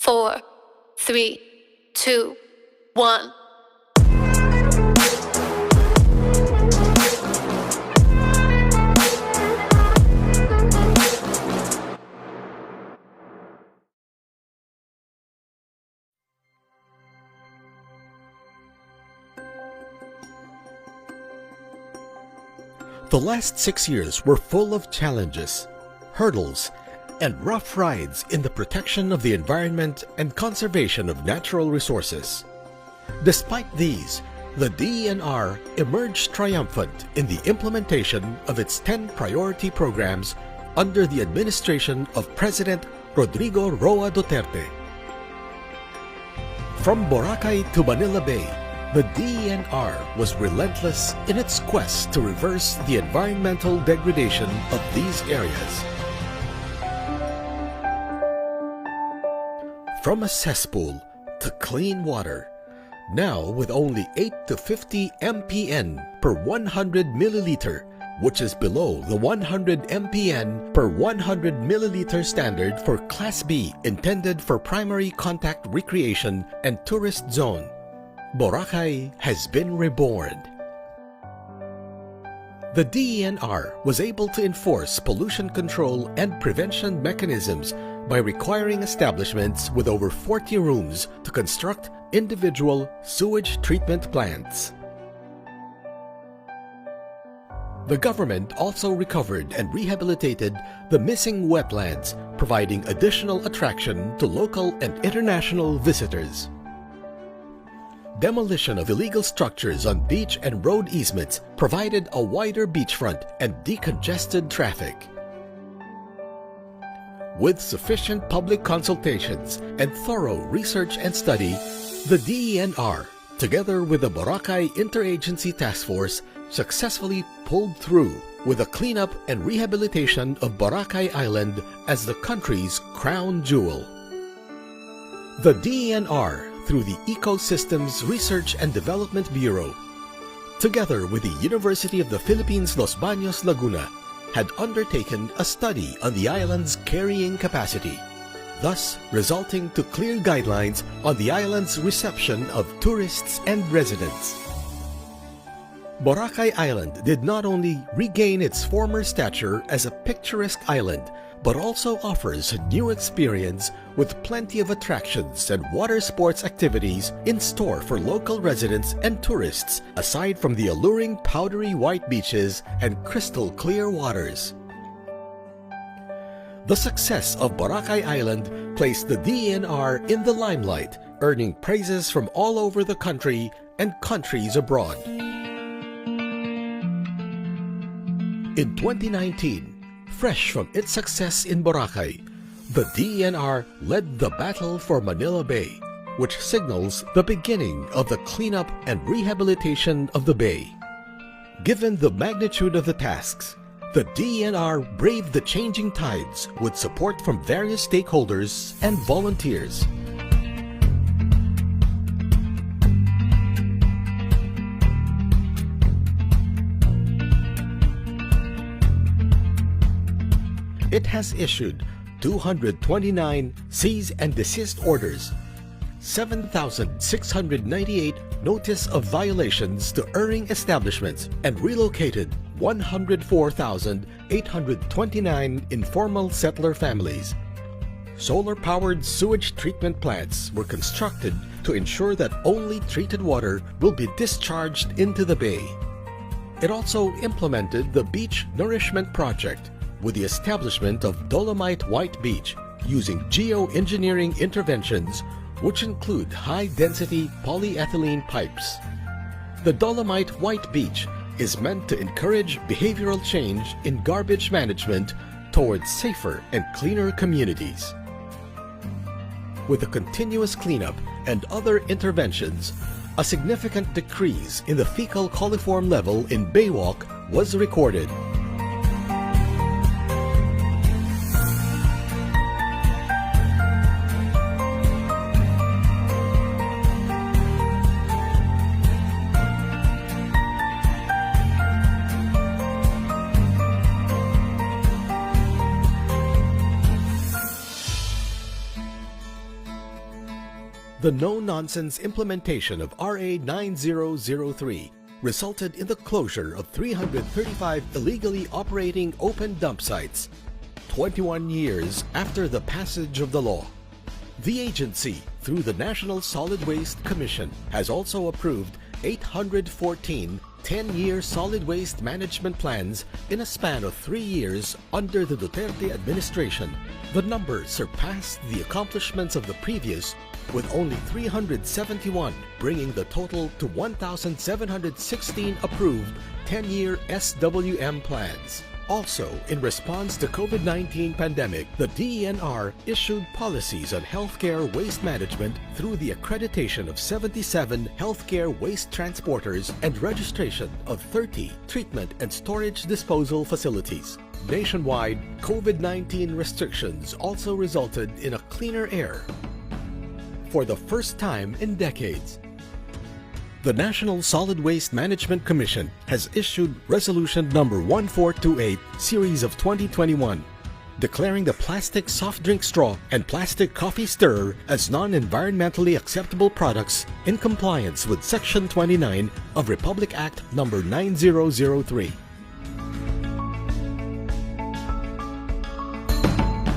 4, 3, 2, 1. The last 6 years were full of challenges, hurdles, and rough rides in the protection of the environment and conservation of natural resources. Despite these, the DENR emerged triumphant in the implementation of its 10 priority programs under the administration of President Rodrigo Roa Duterte. From Boracay to Manila Bay, the DENR was relentless in its quest to reverse the environmental degradation of these areas. From a cesspool to clean water, now with only 8 to 50 mpn per 100 milliliter, which is below the 100 mpn per 100 milliliter standard for Class B intended for primary contact recreation and tourist zone. Boracay has been reborn. The DENR was able to enforce pollution control and prevention mechanisms by requiring establishments with over 40 rooms to construct individual sewage treatment plants. The government also recovered and rehabilitated the missing wetlands, providing additional attraction to local and international visitors. Demolition of illegal structures on beach and road easements provided a wider beachfront and decongested traffic. With sufficient public consultations and thorough research and study, the DENR, together with the Boracay Interagency Task Force, successfully pulled through with the cleanup and rehabilitation of Boracay Island as the country's crown jewel. The DENR, through the Ecosystems Research and Development Bureau, together with the University of the Philippines Los Baños, Laguna, had undertaken a study on the island's carrying capacity, thus resulting to clear guidelines on the island's reception of tourists and residents. Boracay Island did not only regain its former stature as a picturesque island, but also offers a new experience with plenty of attractions and water sports activities in store for local residents and tourists, aside from the alluring powdery white beaches and crystal clear waters. The success of Boracay Island placed the DENR in the limelight, earning praises from all over the country and countries abroad. In 2019, fresh from its success in Boracay, the DENR led the battle for Manila Bay, which signals the beginning of the cleanup and rehabilitation of the bay. Given the magnitude of the tasks, the DENR braved the changing tides with support from various stakeholders and volunteers. It has issued 229 cease and desist orders, 7,698 notice of violations to erring establishments, and relocated 104,829 informal settler families. Solar-powered sewage treatment plants were constructed to ensure that only treated water will be discharged into the bay. It also implemented the Beach Nourishment Project, with the establishment of Dolomite White Beach using geoengineering interventions which include high-density polyethylene pipes. The Dolomite White Beach is meant to encourage behavioral change in garbage management towards safer and cleaner communities. With the continuous cleanup and other interventions, a significant decrease in the fecal coliform level in Baywalk was recorded. The no-nonsense implementation of RA 9003 resulted in the closure of 335 illegally operating open dump sites, 21 years after the passage of the law. The agency, through the National Solid Waste Commission, has also approved 814 10-year solid waste management plans in a span of 3 years under the Duterte administration. The number surpassed the accomplishments of the previous, with only 371, bringing the total to 1,716 approved 10-year SWM plans. Also, in response to COVID-19 pandemic, the DENR issued policies on healthcare waste management through the accreditation of 77 healthcare waste transporters and registration of 30 treatment and storage disposal facilities. Nationwide, COVID-19 restrictions also resulted in a cleaner air for the first time in decades. The National Solid Waste Management Commission has issued Resolution number 1428, Series of 2021, declaring the plastic soft drink straw and plastic coffee stirrer as non-environmentally acceptable products in compliance with Section 29 of Republic Act number 9003.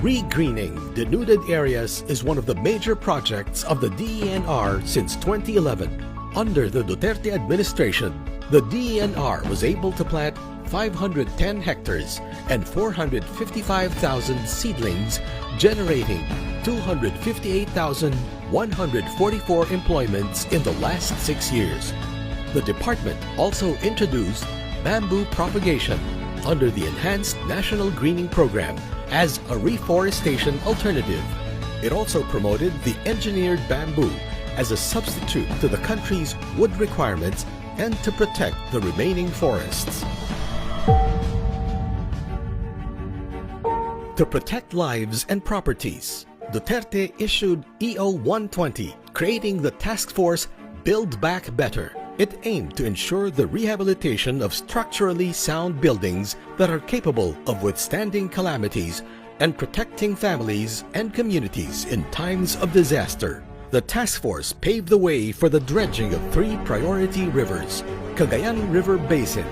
Regreening denuded areas is one of the major projects of the DENR since 2011. Under the Duterte administration, the DENR was able to plant 510 hectares and 455,000 seedlings, generating 258,144 employments in the last 6 years. The department also introduced bamboo propagation under the Enhanced National Greening Program as a reforestation alternative. It also promoted the engineered bamboo as a substitute to the country's wood requirements and to protect the remaining forests. To protect lives and properties, Duterte issued EO 120, creating the task force Build Back Better. It aimed to ensure the rehabilitation of structurally sound buildings that are capable of withstanding calamities and protecting families and communities in times of disaster. The task force paved the way for the dredging of 3 priority rivers, Cagayan River Basin,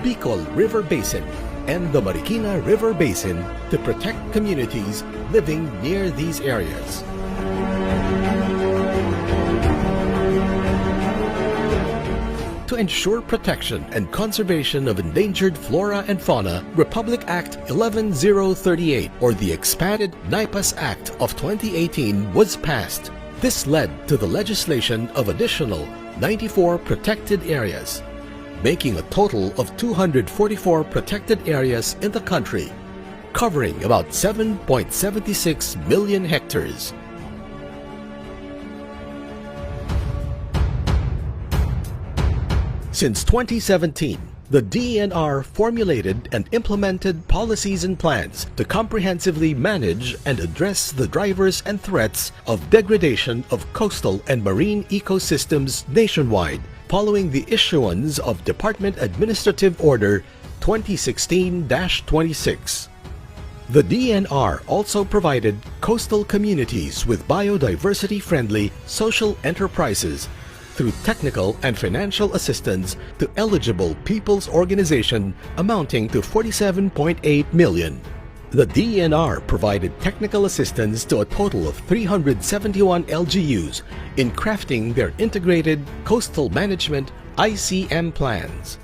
Bicol River Basin, and the Marikina River Basin, to protect communities living near these areas. To ensure protection and conservation of endangered flora and fauna, Republic Act 11038, or the expanded NIPAS Act of 2018, was passed. This led to the legislation of additional 94 protected areas, making a total of 244 protected areas in the country, covering about 7.76 million hectares. Since 2017, the DENR formulated and implemented policies and plans to comprehensively manage and address the drivers and threats of degradation of coastal and marine ecosystems nationwide, following the issuance of Department Administrative Order 2016-26. The DENR also provided coastal communities with biodiversity-friendly social enterprises through technical and financial assistance to eligible people's organization amounting to 47.8 million. The DENR provided technical assistance to a total of 371 LGUs in crafting their integrated coastal management ICM plans.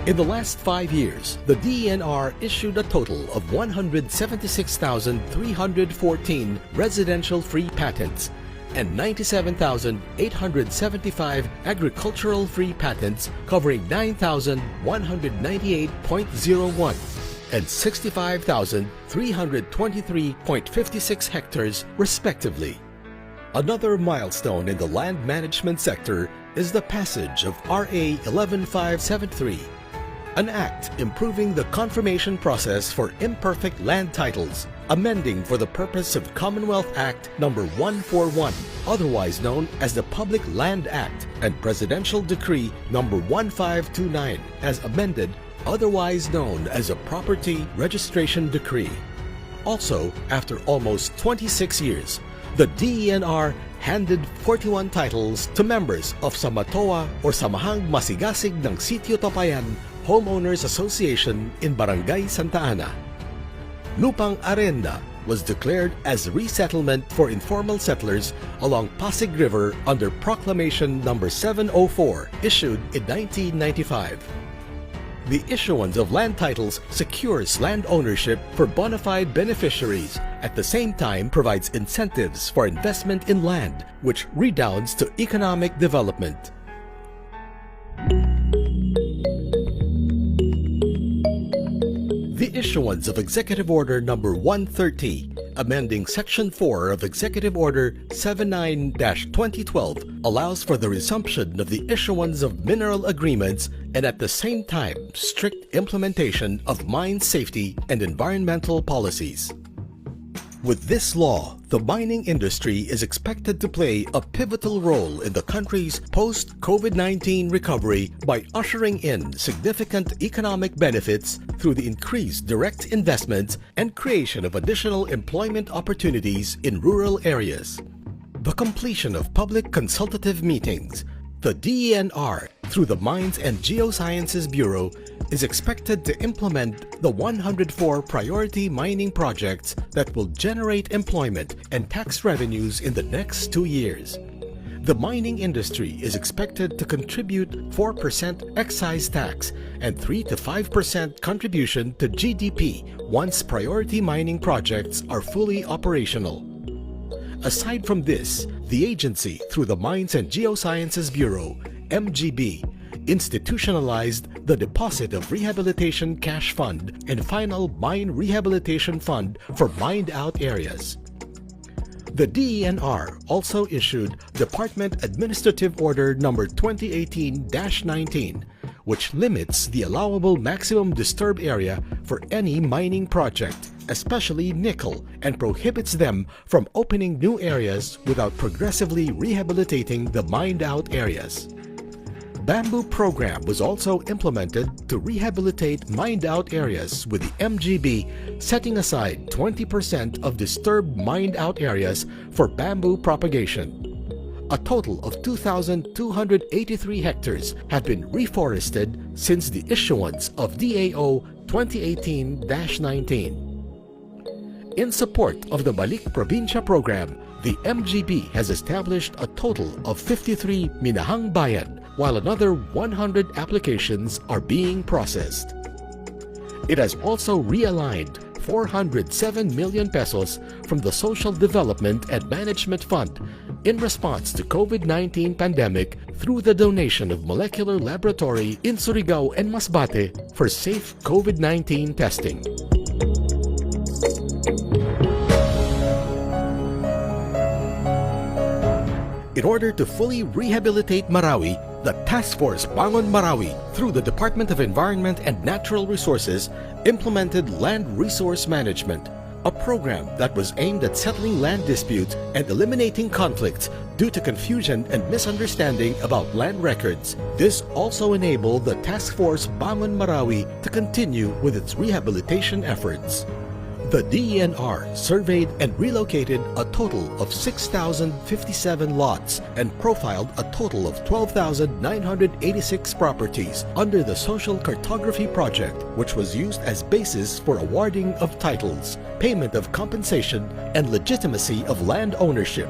In the last 5 years, the DENR issued a total of 176,314 residential free patents and 97,875 agricultural free patents covering 9,198.01 and 65,323.56 hectares respectively. Another milestone in the land management sector is the passage of RA 11573, an act improving the confirmation process for imperfect land titles, amending for the purpose of Commonwealth Act number 141, otherwise known as the Public Land Act, and Presidential Decree number 1529, as amended otherwise known as a Property Registration Decree. Also, after almost 26 years, the DENR handed 41 titles to members of Samatoa or Samahang Masigasig ng Sitio Tapayan Homeowners Association in Barangay Santa Ana. Lupang Arenda was declared as resettlement for informal settlers along Pasig River under Proclamation No. 704 issued in 1995. The issuance of land titles secures land ownership for bona fide beneficiaries, at the same time provides incentives for investment in land, which redounds to economic development. The issuance of Executive Order No. 130, amending Section 4 of Executive Order 79-2012, allows for the resumption of the issuance of mineral agreements and at the same time strict implementation of mine safety and environmental policies. With this law, the mining industry is expected to play a pivotal role in the country's post-COVID-19 recovery by ushering in significant economic benefits through the increased direct investment and creation of additional employment opportunities in rural areas. The completion of public consultative meetings, the DENR, through the Mines and Geosciences Bureau, is expected to implement the 104 priority mining projects that will generate employment and tax revenues in the next 2 years. The mining industry is expected to contribute 4% excise tax and 3 to 5% contribution to GDP once priority mining projects are fully operational. Aside from this, the agency, through the Mines and Geosciences Bureau, MGB, institutionalized the Deposit of Rehabilitation Cash Fund and Final Mine Rehabilitation Fund for mined-out areas. The DENR also issued Department Administrative Order No. 2018-19, which limits the allowable maximum disturbed area for any mining project, especially nickel, and prohibits them from opening new areas without progressively rehabilitating the mined-out areas. Bamboo program was also implemented to rehabilitate mined-out areas, with the MGB setting aside 20% of disturbed mined-out areas for bamboo propagation. A total of 2,283 hectares have been reforested since the issuance of DAO 2018-19. In support of the Balik Probinsya program, the MGB has established a total of 53 Minahang Bayan, while another 100 applications are being processed. It has also realigned 407 million pesos from the Social Development and Management Fund in response to COVID-19 pandemic through the donation of molecular laboratory in Surigao and Masbate for safe COVID-19 testing. In order to fully rehabilitate Marawi, the Task Force Bangon Marawi, through the Department of Environment and Natural Resources, implemented Land Resource Management, a program that was aimed at settling land disputes and eliminating conflicts due to confusion and misunderstanding about land records. This also enabled the Task Force Bangon Marawi to continue with its rehabilitation efforts. The DENR surveyed and relocated a total of 6,057 lots and profiled a total of 12,986 properties under the Social Cartography Project, which was used as basis for awarding of titles, payment of compensation, and legitimacy of land ownership.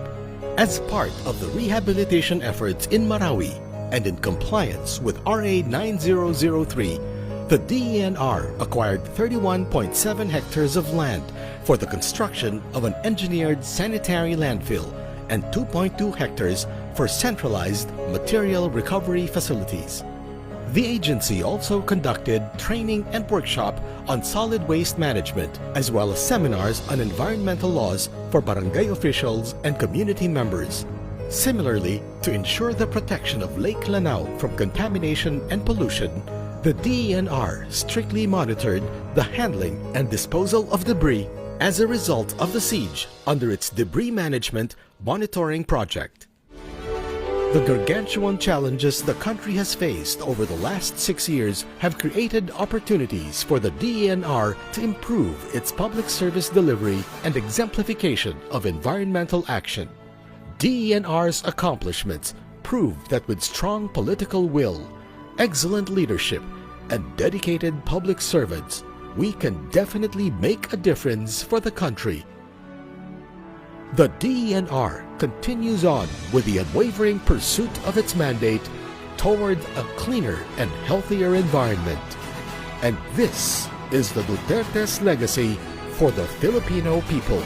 As part of the rehabilitation efforts in Marawi and in compliance with RA 9003, the DENR acquired 31.7 hectares of land for the construction of an engineered sanitary landfill and 2.2 hectares for centralized material recovery facilities. The agency also conducted training and workshop on solid waste management, as well as seminars on environmental laws for barangay officials and community members. Similarly, to ensure the protection of Lake Lanao from contamination and pollution, the DENR strictly monitored the handling and disposal of debris as a result of the siege under its Debris Management Monitoring Project. The gargantuan challenges the country has faced over the last 6 years have created opportunities for the DENR to improve its public service delivery and exemplification of environmental action. DENR's accomplishments proved that with strong political will, excellent leadership, and dedicated public servants, we can definitely make a difference for the country. The DENR continues on with the unwavering pursuit of its mandate toward a cleaner and healthier environment. And this is the Duterte'S legacy for the Filipino people.